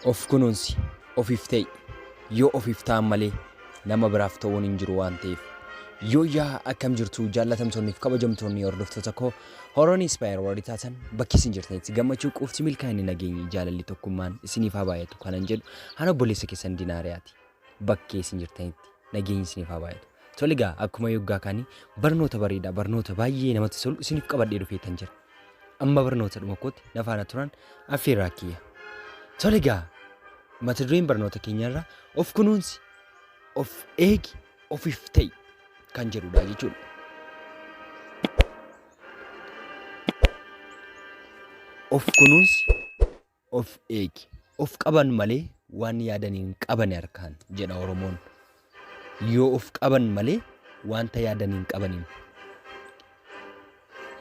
Of kunuunsi, ofiif ta'i. Yoo ofiif ta'an malee nama biraaf ta'uun hin jiru waan ta'eef. Yoo yaa akkam jirtu jaallatamtoonni fi kabajamtoonni hordoftoota koo Horoon Inspire warri taatan bakki isin jirtanitti gammachuu quufti milkaa'inni nageenyi jaalalli tokkummaan isiniif haa baay'atu kanan jedhu hana obboleessa keessan Dinaariyaati. Bakki isin jirtanitti nageenyi isiniif haa baay'atu. Tole egaa akkuma yoggaa kaanii barnoota bareedaa barnoota baay'ee namatti tolu isiniif qabadhee dhufeetan jira. Amma barnoota dhuma kootti na faana turan affeerraa kiyya. Tole egaa mata dureen barnoota keenyarraa of kunuunsi, of eegi, ofiif ta'i kan jedhudha jechuudha. Of kunuunsi, of eegi, of qaban malee waan yaadaniin qaban harkaan jedha Oromoon. Yoo of qaban malee wanta yaadaniin qabaniin.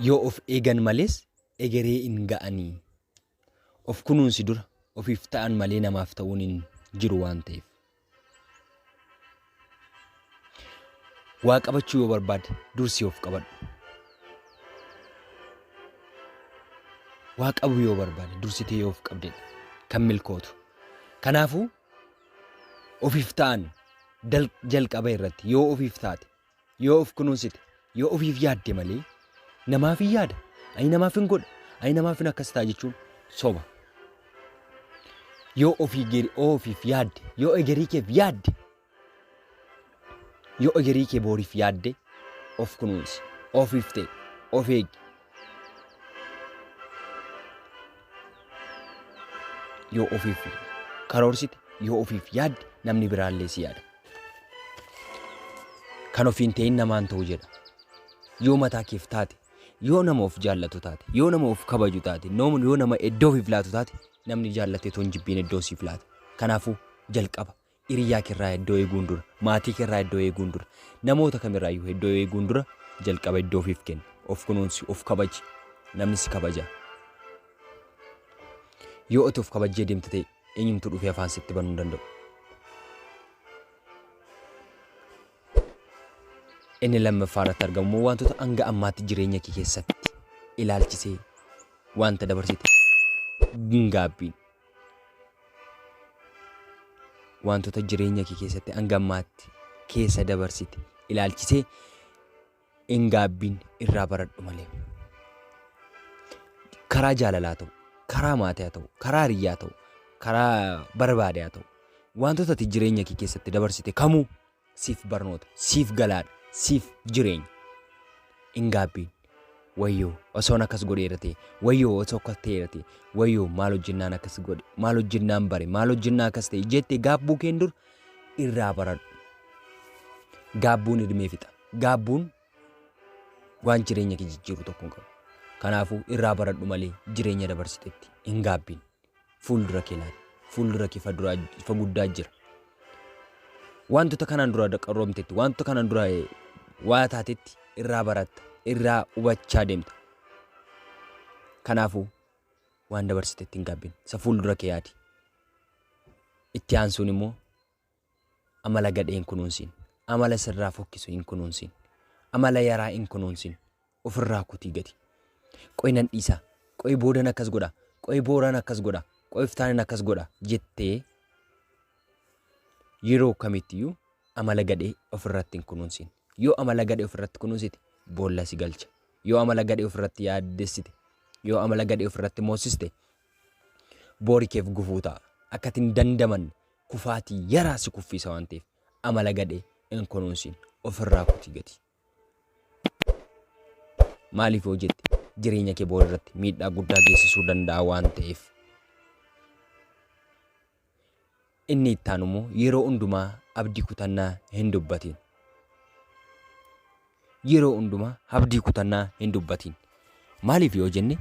Yoo of eegan malees egeree hin ga'anii. Of kunuunsi dura ofiif ta'an malee namaaf ta'uun hin jiru waan ta'eef. Waa qabachuu yoo barbaade dursi of qabadhu. Waa qabu yoo barbaade dursitee yoo of qabdedha kan milkootu. Kanaafuu ofiif ta'an jalqaba irratti yoo ofiif taate, yoo of kunuunsite, yoo ofiif yaadde malee namaaf hin yaada. Ani namaaf hin godha, ani namaaf hin akkas ta'a jechuun soba. Yoo ofiif yaadde, yoo egerii keef yaadde, yoo egerii kee booriif yaadde of kunuunsi, ofiif ta'e, of eegi. Yoo ofiif karoorsite, yoo ofiif yaadde namni biraallee si yaada. Kan ofiin ta'in namaan ta'u jedha. Yoo mataa keef taate, yoo nama of jaallatu taate, yoo nama of kabaju taate, yoo nama iddoo ofiif laatu taate namni jaallatee toon jibbiin iddoo siif laata. Kanaafuu jalqaba hiriyaa keerraa iddoo eeguun dura, maatii keerraa iddoo eeguun dura, namoota kamirraayyuu iddoo eeguun dura jalqaba iddoo ofiif kenni. Of kunuunsi, of kabaji. Namni si kabaja. Yoo ati of kabajjee deemte ta'e eenyumtu dhufee afaan sitti banuu hin danda'u. Inni lammaffaa irratti argamu wantoota hanga ammaatti jireenya kee keessatti ilaalchisee wanta dabarsite gaabbiin. Wantoota jireenya kee keessatti hanga ammaatti keessa dabarsite ilaalchisee gaabbiin irraa baradhu malee. Karaa jaalalaa ta'u, karaa maatii haa ta'u, karaa hiriyaa ta'u, karaa barbaade haa ta'u, wantoota ati jireenya kee keessatti dabarsite kamuu siif barnoota, siif galaadha. Siif jireenya hin gaabbiin. Wayyoo osoon akkas godheera ta'e, wayyoo osoo akkas ta'eera ta'e, wayyoo maal hojjennaan akkas godhe, maal hojjennaan bare, maal hojjennaan akkas ta'e jettee gaabbuu keen dur irraa baradhu. Gaabbuun hirmee fixa. Gaabbuun waan jireenya kee jijjiiru tokko hin qabu. Kanaafuu irraa baradhu malee jireenya dabarsitetti hin gaabbiin. Fuuldura kee laata. Fuuldura kee fa guddaa jira. Wantoota kanaan dura qarroomtetti, wantoota kanaan dura waa taatetti irraa baratta, irraa hubachaa deemta. Kanaafuu waan dabarsitetti hin gaabbiin. Isa fuuldura kee yaadi. Itti aansuun immoo amala gadhee hin kunuunsin, amala sirraa fokkisu hin kunuunsin, amala yaraa hin kunuunsin. Ofirraa kutii gadi. Qo'i nan dhiisa, qo'i boodan akkas godha, qo'i booraan akkas godha, qo'i iftaanin akkas godha jettee yeroo kamittiyuu amala gadhee ofirratti hin kunuunsin. Yoo amala gadhee ofirratti kunuunsite boolla si galcha. Yoo amala gadhee ofirratti yaaddessite, yoo amala gadhee ofirratti moosiste boori keef gufuu ta'a. Akka ati hin dandamanne kufaatii yaraa si kuffisa waan ta'eef amala gadhee hin kunuunsin. Ofirraa kutii gadi. Maaliif yoo jette jireenya kee boora irratti miidhaa guddaa geessisuu danda'a waan ta'eef. Inni itti aanu immoo yeroo hundumaa abdii kutannaa hin dubbatin. Yeroo hundumaa abdii kutannaa hin dubbatin. Maaliif yoo jenne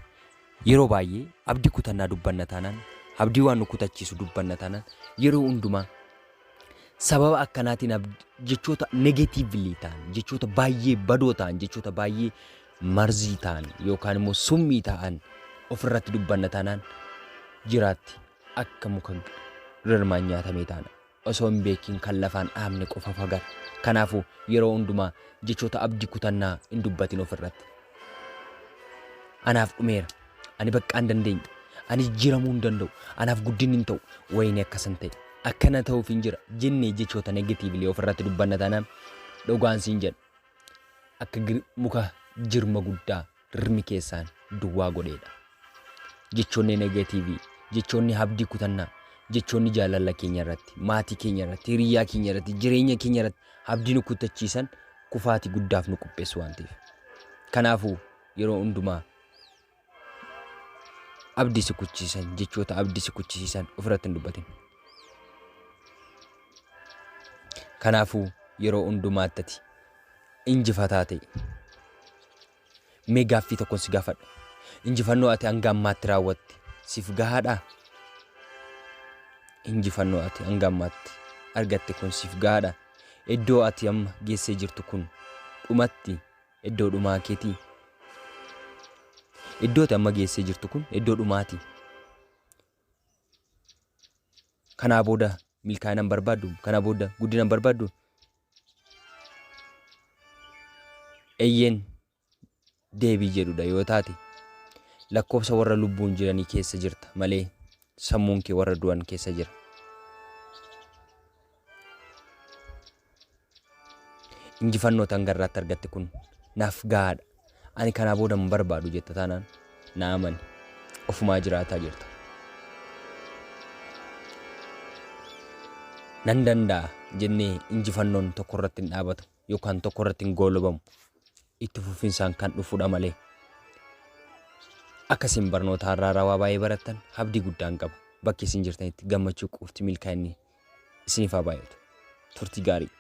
yeroo baay'ee abdii kutannaa dubbanna taanaan, abdii waan nu kutachiisu dubbanna taanaan yeroo hundumaa sababa akkanaatiin jechoota negatiivlii ta'an, jechoota baay'ee badoo ta'an, jechoota baay'ee marzii ta'an yookaan immoo summii ta'an ofirratti dubbanna taanaan jiraatti akka muka rirmaan nyaatamee taana. Osoo hin beekin kan lafaan dhaabne qofa fagara. Kanaafuu yeroo hundumaa jechoota abdii kutannaa hin dubbatin ofirratti. Anaaf dhumeera. Ani bakka hin dandeenye. ani jijjiiramuu hin danda'u anaaf guddinni hin ta'u wayini akkasan ta'e akkana ta'uuf hin jira jennee jechoota negatiivli ofirratti dubbanna taanaan dhugaan siin jedha akka muka jirma guddaa rirmi keessaan duwwaa godheedha. Jechoonni negatiivii, jechoonni abdii kutannaa, jechoonni jaalala keenya irratti, maatii keenya irratti, hiriyaa keenya irratti, jireenya keenya irratti abdii nu kutachiisan kufaatii guddaaf nu qopheessu waan ta'eef. Kanaafuu yeroo hundumaa abdii si kuchisiisan jechoota abdii si kuchisiisan ofirratti hin dubbatin. Kanaafuu yeroo hundumaatti ati injifataa ta'e mee gaaffii tokkoon si gaafadha. Injifannoo ati hanga ammaatti raawwatte siif gahaadhaa? Injifannoo ati hanga ammaatti argatte kun siif gahaadhaa? Iddoo ati amma geessee jirtu kun dhumatti iddoo dhumaa keetii? Iddoo ati amma geessee jirtu kun iddoo dhumaati. Kanaa booda milkaa'ina hin barbaaddu? Kanaa booda guddina hin barbaaddu? Eeyyeen deebii jedhudha yoo taate lakkoofsa warra lubbuun jiranii keessa jirta malee sammuun kee warra du'an keessa jira. Injifannoo hanga irraatti argatte kun naaf gahaadha. Ani kanaa booda hin barbaadu jetta taanaan na amani ofumaa jiraataa jirta. Nan danda'a jennee injifannoon tokko irratti hin dhaabatu yookaan tokko irratti hin goolabamu. Itti fufinsaan kan dhufudha malee. Akkasiin barnoota har'aa baay'ee barattan abdii guddaan qabu. Bakki isin jirtanitti gammachuu qofti milkaa'inni isiniif haa baay'atu. Turtii gaarii.